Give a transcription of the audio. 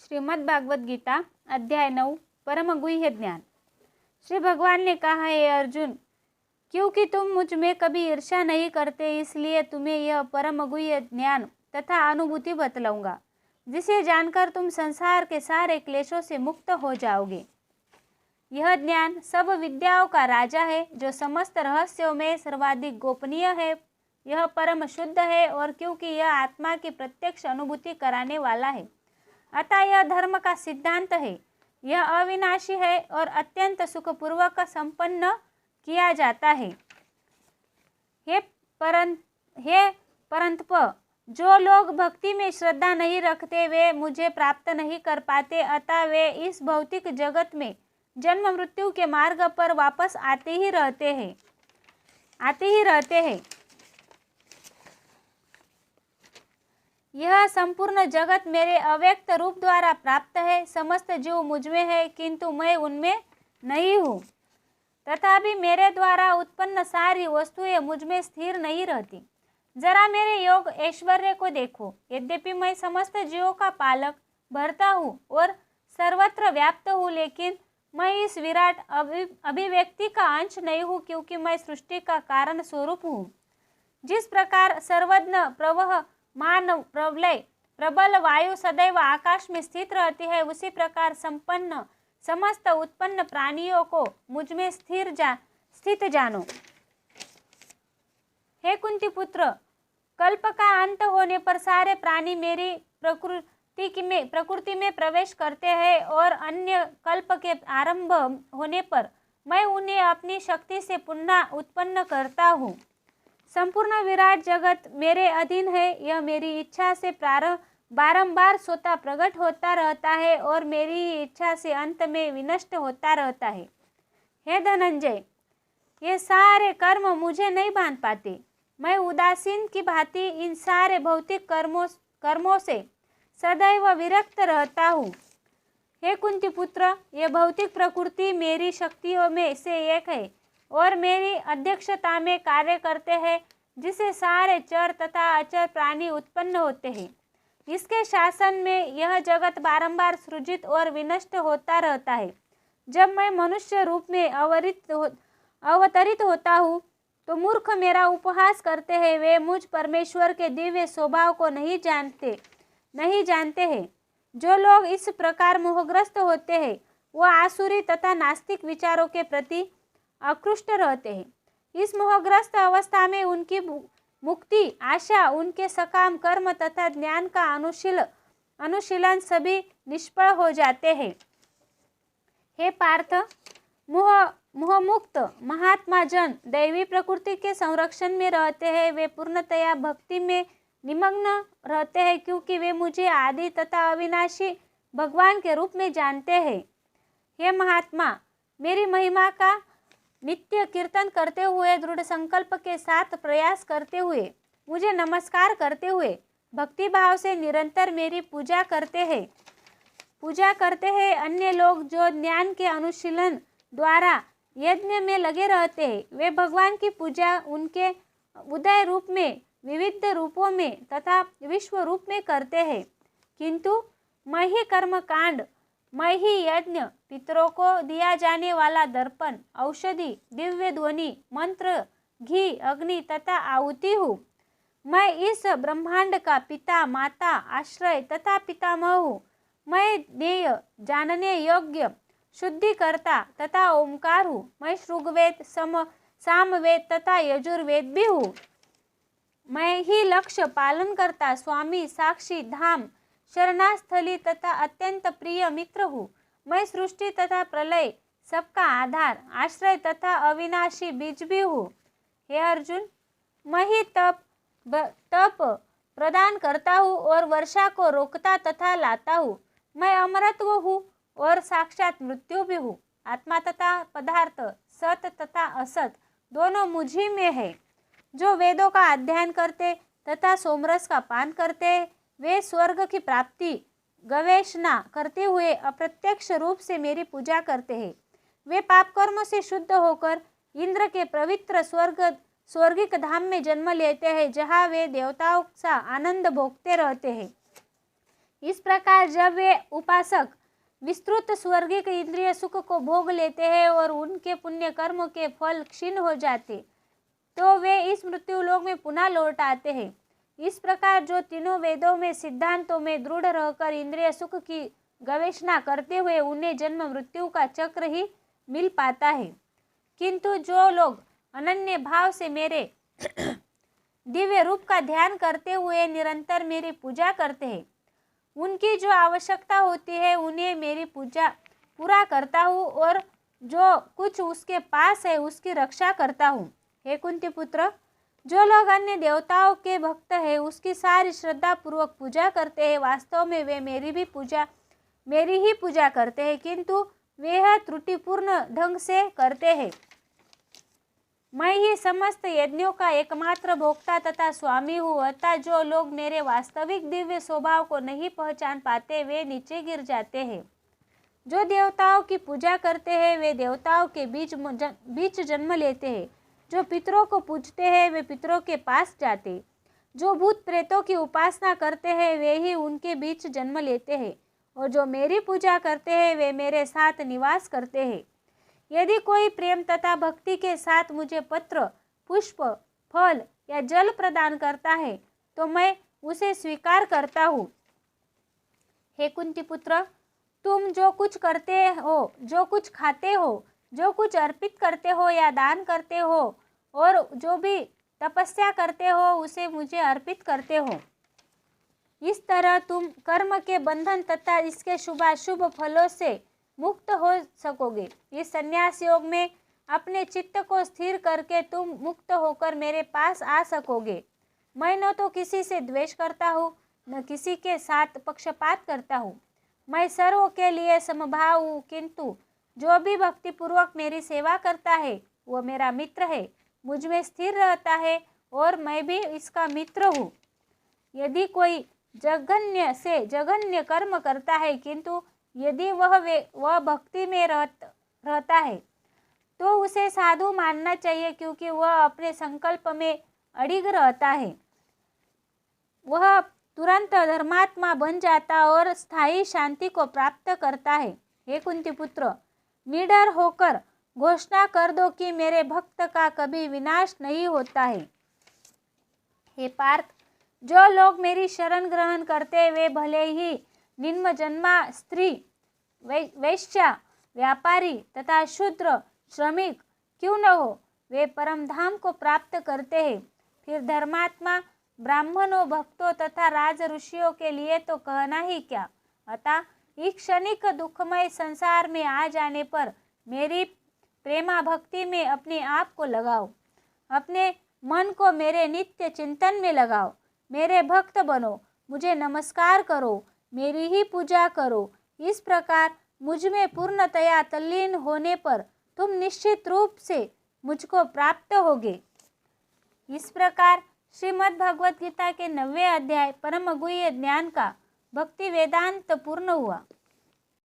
श्रीमद् भागवत गीता अध्याय 9 परम गुह्य ज्ञान। श्री भगवान ने कहा, हे अर्जुन, क्योंकि तुम मुझ में कभी ईर्ष्या नहीं करते, इसलिए तुम्हें यह परम गुह्य ज्ञान तथा अनुभूति बतलाऊंगा, जिसे जानकर तुम संसार के सारे क्लेशों से मुक्त हो जाओगे। यह ज्ञान सब विद्याओं का राजा है, जो समस्त रहस्यों में सर्वाधिक गोपनीय है। यह परम शुद्ध है, और क्योंकि यह आत्मा की प्रत्यक्ष अनुभूति कराने वाला है, अतः यह धर्म का सिद्धांत है। यह अविनाशी है और अत्यंत सुखपूर्वक संपन्न किया जाता है। हे परंतप, जो लोग भक्ति में श्रद्धा नहीं रखते, वे मुझे प्राप्त नहीं कर पाते, अतः वे इस भौतिक जगत में जन्म मृत्यु के मार्ग पर वापस आते ही रहते हैं। यह संपूर्ण जगत मेरे अव्यक्त रूप द्वारा प्राप्त है। समस्त जीव मुझ में है, किंतु मैं उनमें नहीं हूँ। तथापि मेरे द्वारा उत्पन्न सारी वस्तुएं मुझ में स्थिर नहीं रहती। जरा मेरे योग ऐश्वर्य को देखो। यद्यपि मैं समस्त जीवों का पालक, भर्ता हूँ और सर्वत्र व्याप्त हूँ, लेकिन मैं इस विराट अभिव्यक्ति का अंश नहीं हूँ, क्योंकि मैं सृष्टि का कारण स्वरूप हूँ। जिस प्रकार सर्वज्ञ प्रवह मान प्रलय प्रबल वायु सदैव आकाश में स्थित रहती है, उसी प्रकार संपन्न समस्त उत्पन्न प्राणियों को मुझ में स्थित जानो। हे कुंती पुत्र, कल्प का अंत होने पर सारे प्राणी मेरी प्रकृति में प्रवेश करते हैं, और अन्य कल्प के आरंभ होने पर मैं उन्हें अपनी शक्ति से पुनः उत्पन्न करता हूँ। संपूर्ण विराट जगत मेरे अधीन है। यह मेरी इच्छा से बारंबार स्वतः प्रकट होता रहता है, और मेरी ही इच्छा से अंत में विनष्ट होता रहता है। हे धनंजय, ये सारे कर्म मुझे नहीं बांध पाते। मैं उदासीन की भांति इन सारे भौतिक कर्मों से सदैव विरक्त रहता हूँ। हे कुंती पुत्र, ये भौतिक प्रकृति मेरी शक्तियों में से एक है, और मेरी अध्यक्षता में कार्य करते हैं, जिसे सारे चर तथा अचर प्राणी उत्पन्न होते हैं। इसके शासन में यह जगत बारंबार सृजित और विनष्ट होता रहता है। जब मैं मनुष्य रूप में अवतरित होता हूँ, तो मूर्ख मेरा उपहास करते हैं। वे मुझ परमेश्वर के दिव्य स्वभाव को नहीं जानते हैं। जो लोग इस प्रकार मोहग्रस्त होते हैं, वह आसुरी तथा नास्तिक विचारों के प्रति आकृष्ट रहते हैं। इस मोहग्रस्त अवस्था में उनकी मुक्ति आशा, उनके सकाम कर्म तथा ज्ञान का अनुशीलन सभी निष्फल हो जाते हैं। हे पार्थ, मोहमुक्त महात्मा जन दैवी प्रकृति के संरक्षण में रहते हैं। वे पूर्णतया भक्ति में निमग्न रहते हैं, क्योंकि वे मुझे आदि तथा अविनाशी भगवान के रूप में जानते हैं। हे महात्मा, मेरी महिमा का नित्य कीर्तन करते हुए, दृढ़ संकल्प के साथ प्रयास करते हुए, मुझे नमस्कार करते हुए, भक्ति भाव से निरंतर मेरी पूजा करते हैं। अन्य लोग जो ज्ञान के अनुशीलन द्वारा यज्ञ में लगे रहते हैं, वे भगवान की पूजा उनके उदय रूप में, विविध रूपों में तथा विश्व रूप में करते हैं। किंतु मैं ही कर्म कांड, मैं ही यज्ञ, पितरों को दिया जाने वाला दर्पण, औषधि, दिव्य ध्वनि, मंत्र, घी, अग्नि तथा आहुति हूँ। मैं इस ब्रह्मांड का पिता, माता, आश्रय तथा पितामह हूँ। मैं ज्ञेय, जानने योग्य, शुद्धिकर्ता तथा ओंकार हूँ। मैं ऋग्वेद, सामवेद तथा यजुर्वेद भी हूँ। मैं ही लक्ष्य पालन करता, स्वामी, साक्षी, धाम, शरणास्थली तथा अत्यंत प्रिय मित्र हूँ। मैं सृष्टि तथा प्रलय, सबका आधार, आश्रय तथा अविनाशी बीज भी हूँ। हे अर्जुन, मैं ही तप प्रदान करता हूँ और वर्षा को रोकता तथा लाता हूँ। मैं अमरत्व हूँ और साक्षात मृत्यु भी हूँ। आत्मा तथा पदार्थ, सत तथा असत दोनों मुझी में है। जो वेदों का अध्ययन करते तथा सोमरस का पान करते, वे स्वर्ग की प्राप्ति गवेषणा करते हुए अप्रत्यक्ष रूप से मेरी पूजा करते हैं। वे पाप कर्म से शुद्ध होकर इंद्र के पवित्र स्वर्गिक धाम में जन्म लेते हैं, जहाँ वे देवताओं सा आनंद भोगते रहते हैं। इस प्रकार जब वे उपासक विस्तृत स्वर्गिक इंद्रिय सुख को भोग लेते हैं और उनके पुण्य कर्मों के फल क्षीण हो जाते, तो वे इस मृत्यु लोक में पुनः लौट आते हैं। इस प्रकार जो तीनों वेदों में सिद्धांतों में दृढ़ रहकर इंद्रिय सुख की गवेषणा करते हुए उन्हें जन्म मृत्यु का चक्र ही मिल पाता है, किंतु जो लोग अनन्य भाव से मेरे दिव्य रूप का ध्यान करते हुए निरंतर मेरी पूजा करते हैं, उनकी जो आवश्यकता होती है उन्हें मेरी पूजा पूरा करता हूँ और जो कुछ उसके पास है उसकी रक्षा करता हूँ। हे कुंती पुत्र, जो लोग अन्य देवताओं के भक्त हैं उसकी सारी श्रद्धा पूर्वक पूजा करते हैं, वास्तव में वे मेरी ही पूजा करते हैं, किंतु वे यह त्रुटिपूर्ण ढंग से करते हैं। मैं ही समस्त यज्ञों का एकमात्र भोक्ता तथा स्वामी हूँ, अतः जो लोग मेरे वास्तविक दिव्य स्वभाव को नहीं पहचान पाते वे नीचे गिर जाते हैं। जो देवताओं की पूजा करते हैं वे देवताओं के बीच जन्म लेते हैं, जो पितरों को पूजते हैं वे पितरों के पास जाते, जो भूत प्रेतों की उपासना करते हैं वे ही उनके बीच जन्म लेते हैं, और जो मेरी पूजा करते हैं वे मेरे साथ निवास करते हैं। यदि कोई प्रेम तथा भक्ति के साथ मुझे पत्र, पुष्प, फल या जल प्रदान करता है तो मैं उसे स्वीकार करता हूँ। हे कुंती पुत्र, तुम जो कुछ करते हो, जो कुछ खाते हो, जो कुछ अर्पित करते हो या दान करते हो और जो भी तपस्या करते हो उसे मुझे अर्पित करते हो। इस तरह तुम कर्म के बंधन तथा इसके शुभाशुभ फलों से मुक्त हो सकोगे। इस संन्यास योग में अपने चित्त को स्थिर करके तुम मुक्त होकर मेरे पास आ सकोगे। मैं न तो किसी से द्वेष करता हूँ न किसी के साथ पक्षपात करता हूँ। मैं सर्व के लिए समभाव हूँ, किंतु जो भी भक्तिपूर्वक मेरी सेवा करता है वो मेरा मित्र है, मुझ में स्थिर रहता है और मैं भी इसका मित्र हूँ। यदि कोई जघन्य से जघन्य कर्म करता है किंतु यदि वह भक्ति में रहता है तो उसे साधु मानना चाहिए, क्योंकि वह अपने संकल्प में अडिग रहता है। वह तुरंत धर्मात्मा बन जाता और स्थायी शांति को प्राप्त करता है। हे कुंती पुत्र, निडर होकर घोषणा कर दो कि मेरे भक्त का कभी विनाश नहीं होता है। हे पार्थ, जो लोग मेरी शरण ग्रहण करते वे भले ही निम्न जन्मा स्त्री, वैश्या, व्यापारी तथा शूद्र, श्रमिक क्यों न हो, वे परम धाम को प्राप्त करते हैं। फिर धर्मात्मा ब्राह्मणों, भक्तों तथा राज ऋषियों के लिए तो कहना ही क्या। अतः इस क्षणिक दुखमय संसार में आ जाने पर मेरी प्रेमा भक्ति में अपने आप को लगाओ, अपने मन को मेरे नित्य चिंतन में लगाओ, मेरे भक्त बनो, मुझे नमस्कार करो, मेरी ही पूजा करो। इस प्रकार मुझ में पूर्णतया तल्लीन होने पर तुम निश्चित रूप से मुझको प्राप्त होगे। इस प्रकार श्रीमद् भगवद गीता के 9वें अध्याय परम गुह्य ज्ञान का भक्ति वेदांत पूर्ण हुआ।